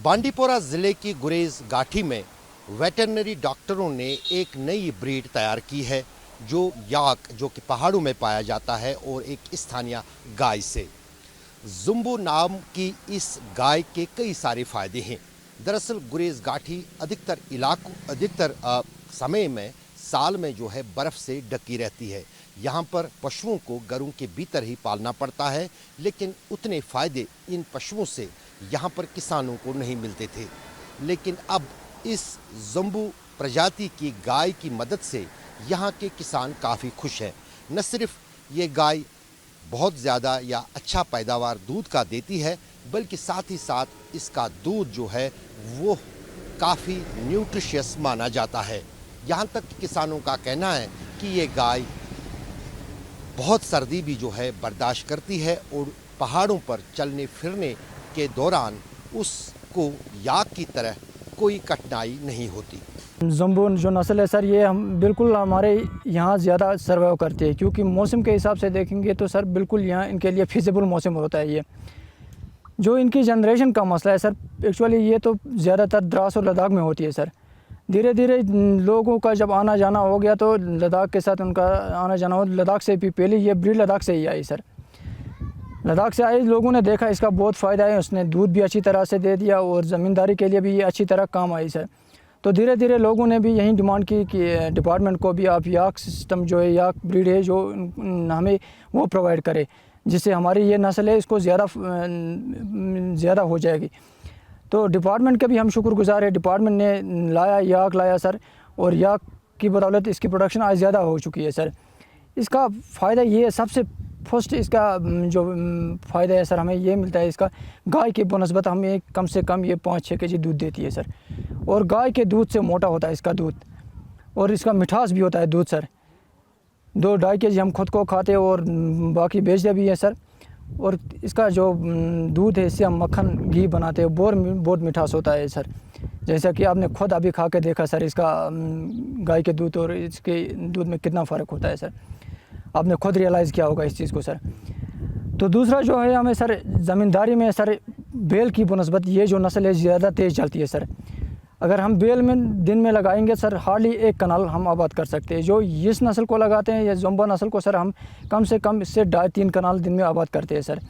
बांडीपोरा ज़िले की गुरेज गाठी में वेटरनरी डॉक्टरों ने एक नई ब्रीड तैयार की है जो याक जो कि पहाड़ों में पाया जाता है और एक स्थानीय गाय से। जुम्बो नाम की इस गाय के कई सारे फ़ायदे हैं। दरअसल गुरेज गाठी अधिकतर समय में साल में जो है बर्फ़ से ढकी रहती है। यहाँ पर पशुओं को घरों के भीतर ही पालना पड़ता है, लेकिन उतने फ़ायदे इन पशुओं से यहाँ पर किसानों को नहीं मिलते थे। लेकिन अब इस जुम्बो प्रजाति की गाय की मदद से यहाँ के किसान काफ़ी खुश हैं। न सिर्फ ये गाय बहुत ज़्यादा या अच्छा पैदावार दूध का देती है, बल्कि साथ ही साथ इसका दूध जो है वो काफ़ी न्यूट्रिशियस माना जाता है। यहाँ तक किसानों का कहना है कि ये गाय बहुत सर्दी भी जो है बर्दाश्त करती है और पहाड़ों पर चलने फिरने के दौरान उसको याक की तरह कोई कठिनाई नहीं होती। जुम्बो जो नस्ल है सर, ये हम बिल्कुल हमारे यहाँ ज़्यादा सर्वाइव करती है, क्योंकि मौसम के हिसाब से देखेंगे तो सर बिल्कुल यहाँ इनके लिए फिजिबल मौसम होता है। ये जो इनकी जनरेशन का मसला है सर, एक्चुअली ये तो ज़्यादातर द्रास और लद्दाख में होती है सर। धीरे धीरे लोगों का जब आना जाना हो गया तो लद्दाख के साथ उनका आना जाना हो, लद्दाख से भी पहले ये ब्रीड लद्दाख से ही आई सर। लद्दाख से आए लोगों ने देखा इसका बहुत फ़ायदा है, उसने दूध भी अच्छी तरह से दे दिया और ज़मींदारी के लिए भी ये अच्छी तरह काम आई सर। तो धीरे धीरे लोगों ने भी यही डिमांड की कि डिपार्टमेंट को भी आप याक सिस्टम जो है, याक ब्रीड है जो हमें वो प्रोवाइड करे, जिससे हमारी ये नस्ल है इसको ज़्यादा हो जाएगी। तो डिपार्टमेंट के भी हम शुक्रगुजार है, डिपार्टमेंट ने याक लाया सर, और याक की बदौलत इसकी प्रोडक्शन आज ज़्यादा हो चुकी है सर। इसका फ़ायदा ये है, सबसे फर्स्ट इसका जो फ़ायदा है सर हमें ये मिलता है, इसका गाय के बनस्बत हमें कम से कम ये 5-6 केजी दूध देती है सर। और गाय के दूध से मोटा होता है इसका दूध, और इसका मिठास भी होता है दूध सर। 2-2.5 केजी हम खुद को खाते और बाकी बेचते भी हैं सर। और इसका जो दूध है इससे हम मक्खन घी बनाते हैं, बहुत मिठास होता है सर। जैसा कि आपने खुद अभी खा के देखा सर, इसका गाय के दूध और इसके दूध में कितना फ़र्क होता है सर, आपने खुद रियलाइज़ किया होगा इस चीज़ को सर। तो दूसरा जो है हमें सर ज़मींदारी में सर बेल की बनस्बत ये जो नस्ल है ज़्यादा तेज़ चलती है सर। अगर हम बेल में दिन में लगाएंगे सर हार्डली 1 कनाल हम आबाद कर सकते हैं। जो इस नस्ल को लगाते हैं या जुम्बो नस्ल को सर हम कम से कम इससे 2.5-3 कनाल दिन में आबाद करते हैं सर।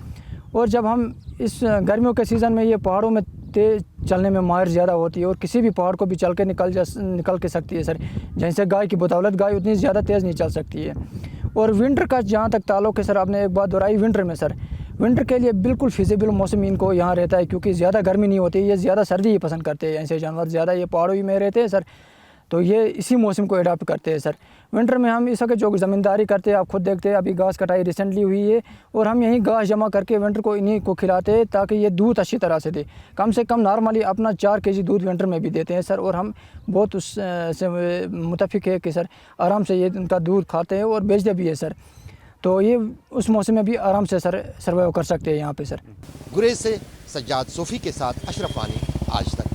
और जब हम इस गर्मियों के सीज़न में ये पहाड़ों में तेज़ चलने में माहिर ज़्यादा होती है और किसी भी पहाड़ को भी चल के निकल के सकती है सर। जैसे गाय की बदौलत गाय उतनी ज़्यादा तेज़ नहीं चल सकती है। और विंटर का जहाँ तक ताल्लुक़ है सर, आपने एक बात दोहराई विंटर में सर, विंटर के लिए बिल्कुल फिजिबल मौसम इनको यहाँ रहता है, क्योंकि ज़्यादा गर्मी नहीं होती है, ये ज़्यादा सर्दी ही पसंद करते हैं। ऐसे जानवर ज़्यादा ये पहाड़ों ही में रहते हैं सर, तो ये इसी मौसम को अडॉप्ट करते हैं सर। विंटर में हम इस वक्त जो ज़मींदारी करते हैं, आप खुद देखते हैं अभी घास कटाई रिसेंटली हुई है, और हम यहीं घास जमा करके विंटर को इन्हीं को खिलाते हैं ताकि ये दूध अच्छी तरह से दे। कम से कम नॉर्मली अपना 4 केजी दूध विंटर में भी देते हैं सर, और हम बहुत उससे मुतफिक है कि सर आराम से ये उनका दूध खाते हैं और बेचते भी है सर। तो ये उस मौसम में भी आराम से सर सर्वाइव कर सकते हैं यहाँ पे सर। गुरेज से सज्जाद सोफ़ी के साथ अशरफ वानी, आज तक।